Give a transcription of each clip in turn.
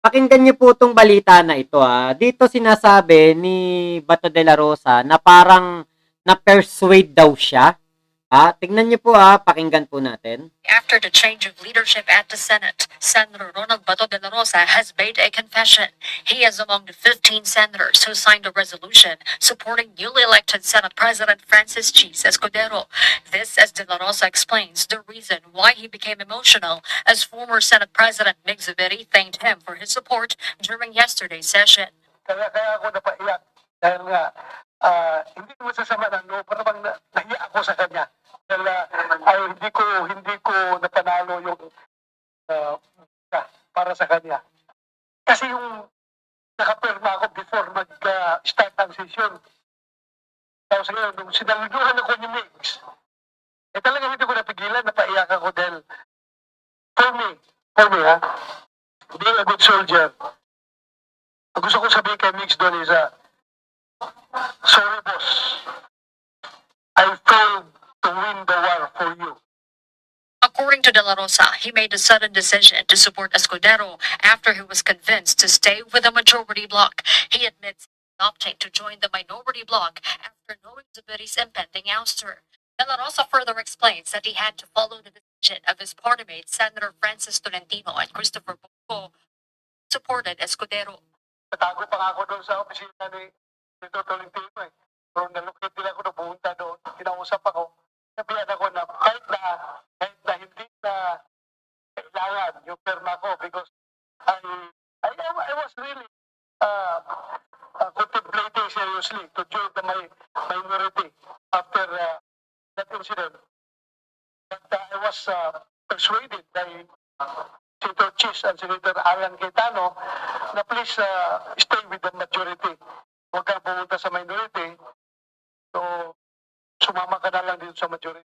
Pakinggan niyo po 'tong balita na ito, Dito sinasabi ni Bato de la Rosa na parang na-persuade daw siya. Tingnan niyo po, pakinggan po natin. After the change of leadership at the Senate, Senator Ronald Bato de la Rosa has made a confession. He is among the 15 senators who signed a resolution supporting newly elected Senate President Francis Cheese Escudero. This, as de la Rosa explains, the reason why he became emotional, as former Senate President Mig Zubiri thanked him for his support during yesterday's session. Kaya ako napaiyak dahil nga hindi ko masasama ng loob, pero bang nahiya ako sa kanya. Dahil hindi ko napanalo yung para sa kanya. Kasi yung nakapirma ako before mag-start ang session. Tapos ngayon, nung sinaluduhan ako ni Mix, talagang hindi ko napigilan, napaiyak ako dahil for me, being a good soldier, ang gusto ko sabihin kay Mix doon is, sorry boss, I failed to win the war for you. According to De La Rosa, he made a sudden decision to support Escudero after he was convinced to stay with the majority bloc. He admits opting to join the minority bloc after knowing Zubiri's impending ouster. De La Rosa further explains that he had to follow the decision of his party mates Senator Francis Tolentino and Christopher Bongo, who supported Escudero. Natago pa nga ako doon sa opisina ni Tolentino eh. Pero nalukit din ako na pumunta doon, kinausap ako. Sabihan ako na kahit na hindi na kailangan yung perma ko because I was really contemplating seriously to join the minority after that incident. But I was persuaded by Senator Chis and Senator Alan Cayetano na please stay with the majority. Huwag kang pumunta sa minority. So, sumama ka na lang dito sa majority.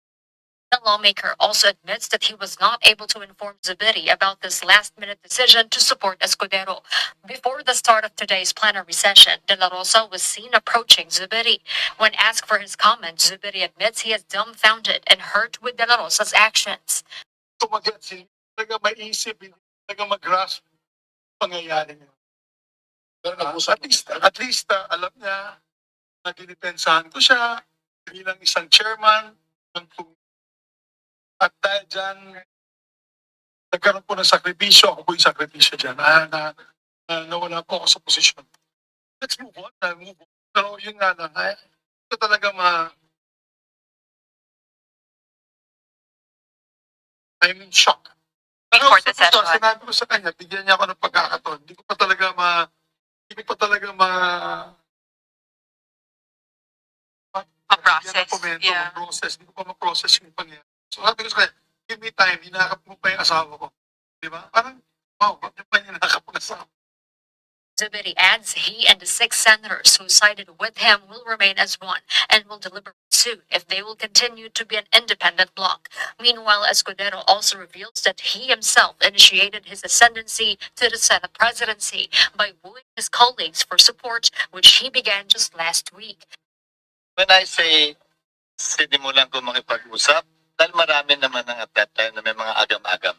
The lawmaker also admits that he was not able to inform Zubiri about this last-minute decision to support Escudero. Before the start of today's plenary session, De La Rosa was seen approaching Zubiri. When asked for his comments, Zubiri admits he is dumbfounded and hurt with De La Rosa's actions. Tumagat siya, talaga maisip, hindi talaga mag-grasp pangyayari niya. At least alam niya na dinipensahan ko siya bilang isang chairman ng at dahil dyan, nagkaroon po ng sakripisyo, ako po yung sakripisyo dyan, nawala po ako sa posisyon. Let's move on, Pero yun nga lang, ito talaga I'm in shock. Before the session. Sinabi ko sa kanya, bigyan niya ako ng pagkakataon. Hindi ko pa talaga Ma-process, Hindi ko pa ma-process yung pangyayari. So sabi ko sa kanya, give me time, hinakap mo pa yung asawa ko. Di ba? Parang, wow, bakit pa hinakap ang asawa? Zubiri adds he and the 6 senators who sided with him will remain as one and will deliberate soon if they will continue to be an independent bloc. Meanwhile, Escudero also reveals that he himself initiated his ascendancy to the Senate presidency by wooing his colleagues for support, which he began just last week. When I say sinimulan ko makipag-usap, dahil marami naman at that time na may mga agam-agam.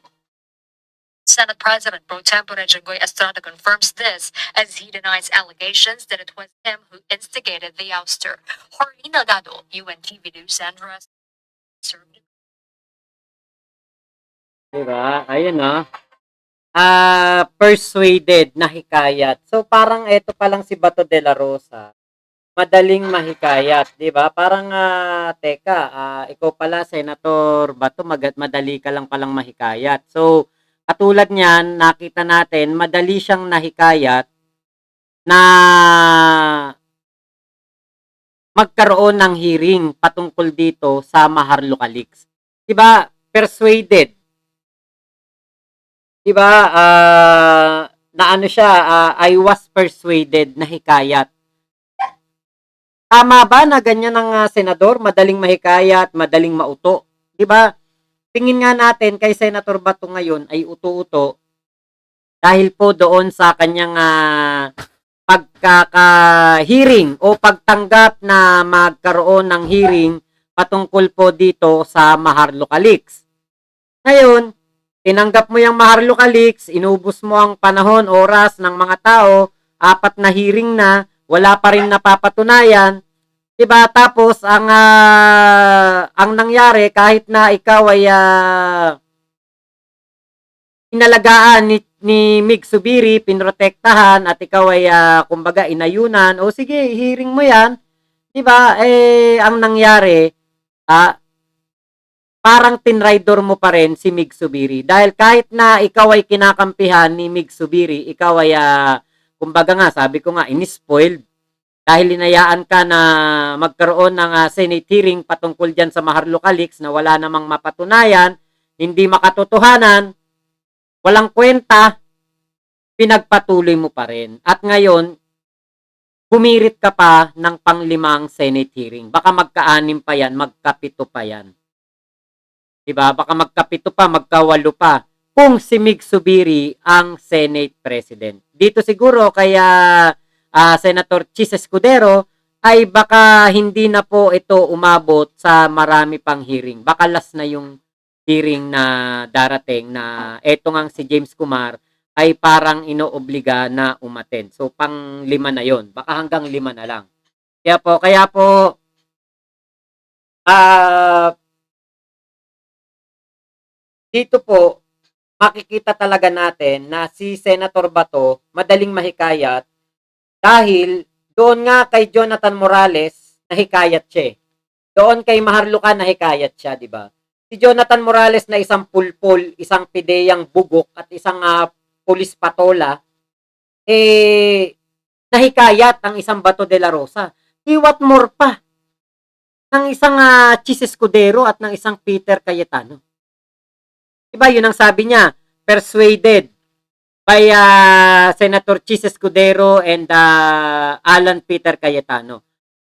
Senate President Pro Tempore Jinggoy Estrada confirms this as he denies allegations that it was him who instigated the ouster. Horlina Gado, UNTV News, Andres. Diba? Ayun persuaded na hikayat. So parang ito pa lang si Bato de la Rosa. Madaling mahikayat, 'di ba? Parang teka, ikaw pala Senator Bato, madali ka lang palang mahikayat. So katulad niyan, nakita natin madali siyang nahikayat na magkaroon ng hearing patungkol dito sa Maharlika Leaks. 'Di ba? Persuaded. 'Di ba? Na ano siya, I was persuaded na hikayat. Tama ba na ganyan ang senador, madaling mahikayat, madaling mauto? 'Di ba? Tingin nga natin kay Senator Bato ngayon ay uto-uto dahil po doon sa kanyang pagkaka-hearing o pagtanggap na magkaroon ng hearing patungkol po dito sa Maharlika Leaks. Ngayon, Tinanggap mo yung Maharlika Leaks, inubos mo ang panahon, oras ng mga tao, 4 na hearing na, wala pa rin napapatunayan. Diba? Tapos ang nangyari kahit na ikaw ay inalagaan ni Mig Subiri, pinrotektahan at ikaw ay kumbaga inayunan, o sige, hearing mo 'yan. 'Di ba? Ang nangyari parang tinraidor mo pa rin si Mig Subiri dahil kahit na ikaw ay kinakampihan ni Mig Subiri, ikaw ay kumbaga nga, sabi ko nga, inispoiled dahil linayaan ka na magkaroon ng Senate hearing patungkol dyan sa Maharlika Leaks na wala namang mapatunayan, hindi makatotohanan, walang kwenta, pinagpatuloy mo pa rin. At ngayon, humirit ka pa ng pang-5 Senate hearing. Baka magka-6 pa yan, magka-7 pa yan. Diba? Baka magka-7 pa, magka-8 pa. Kung si Mig Subiri ang Senate President. Dito siguro kaya Senator Chis Escudero ay baka hindi na po ito umabot sa marami pang hearing. Baka last na yung hearing na darating na eto ngang si James Kumar ay parang inoobliga na umattend. So pang 5 na yon. Baka hanggang 5 na lang. Kaya po dito po makikita talaga natin na si Senator Bato madaling mahikayat dahil doon nga kay Jonathan Morales nahikayat siya. Doon kay Maharlika nahikayat siya, di ba? Si Jonathan Morales na isang pulpol, isang pideyang bugok at isang pulis patola, nahikayat ang isang Bato de la Rosa. What more pa ng isang Chis Escudero at ng isang Peter Cayetano. Diba yun ang sabi niya, persuaded by Senator Chis Escudero and Alan Peter Cayetano.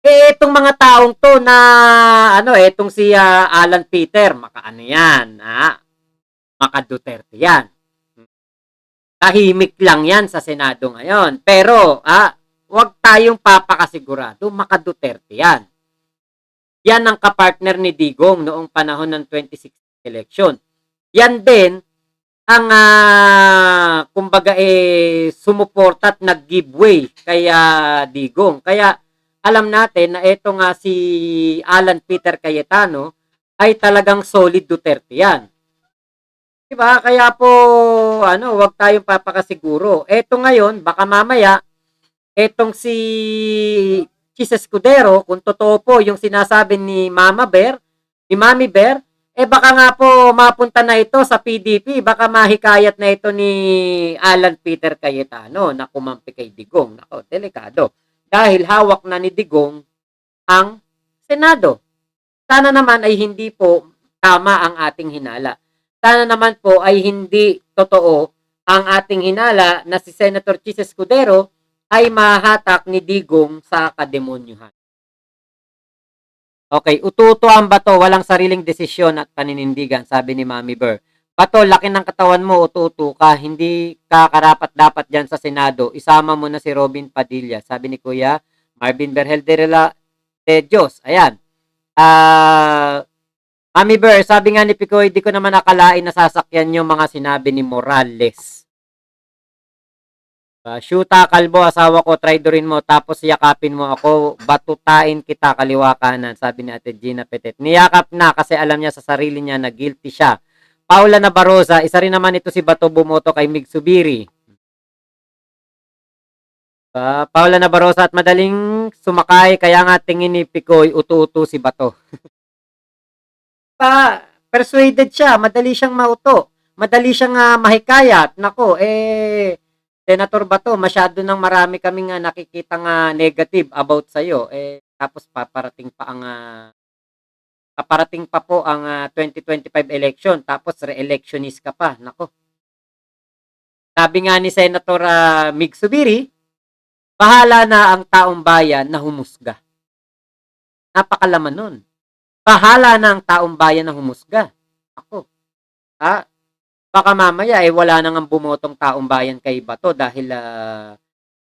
Itong mga taong to na itong si Alan Peter, makaano yan, maka Duterte yan. Tahimik lang yan sa Senado ngayon. Pero, wag tayong papakasigurado, maka Duterte yan. Yan ang kapartner ni Digong noong panahon ng 2016 election. Yan din ang kumbaga sumuporta at nag-giveaway kay Digong. Kaya alam natin na ito nga si Alan Peter Cayetano ay talagang solid Duterte yan. Diba? Kaya po wag tayong papakasiguro. Ito ngayon, baka mamaya etong si Chis Escudero, kung totoo po yung sinasabi ni Mami Bear, baka nga po mapunta na ito sa PDP, baka mahikayat na ito ni Alan Peter Cayetano na kumampi kay Digong. Nako, delikado. Dahil hawak na ni Digong ang Senado. Sana naman ay hindi po tama ang ating hinala. Sana naman po ay hindi totoo ang ating hinala na si Senator Chis Escudero ay mahatak ni Digong sa kademonyuhan. Okay, ututo ang Bato, walang sariling desisyon at paninindigan, sabi ni Mami Bear. Bato, laki ng katawan mo, ututo ka, hindi ka karapat-dapat dyan sa Senado, isama mo na si Robin Padilla, sabi ni Kuya Marvin Berhel de Dios. Ayan. Mami Bear, sabi nga ni Picoy, di ko naman akalain na sasakyan yung mga sinabi ni Morales. Shoota, kalbo, asawa ko, traidorin mo, tapos yakapin mo ako, batutain kita kaliwa kanan, sabi ni Ate Gina Petit. Niyakap na kasi alam niya sa sarili niya na guilty siya. Paula Nabarosa, isa rin naman ito si Bato bumoto kay Mig Subiri. Paula Nabarosa, at madaling sumakay, kaya nga tingin ni Picoy, utu-utu si Bato. Persuaded siya, madali siyang mauto, madali siyang mahikayat. Nako, Senator Bato, masyado nang marami kaming nakikitang negative about sa iyo. Tapos paparating pa po ang 2025 election, tapos re-electionist ka pa. Nako. Sabi nga ni Senator Mig Subiri, bahala na ang taong bayan na humusga. Napakalaman nun. Bahala na ang taong bayan na humusga. Ako. Baka mamaya wala nang bumotong taong bayan kay Bato dahil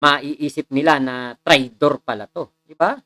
maiisip nila na traitor pala to, di ba?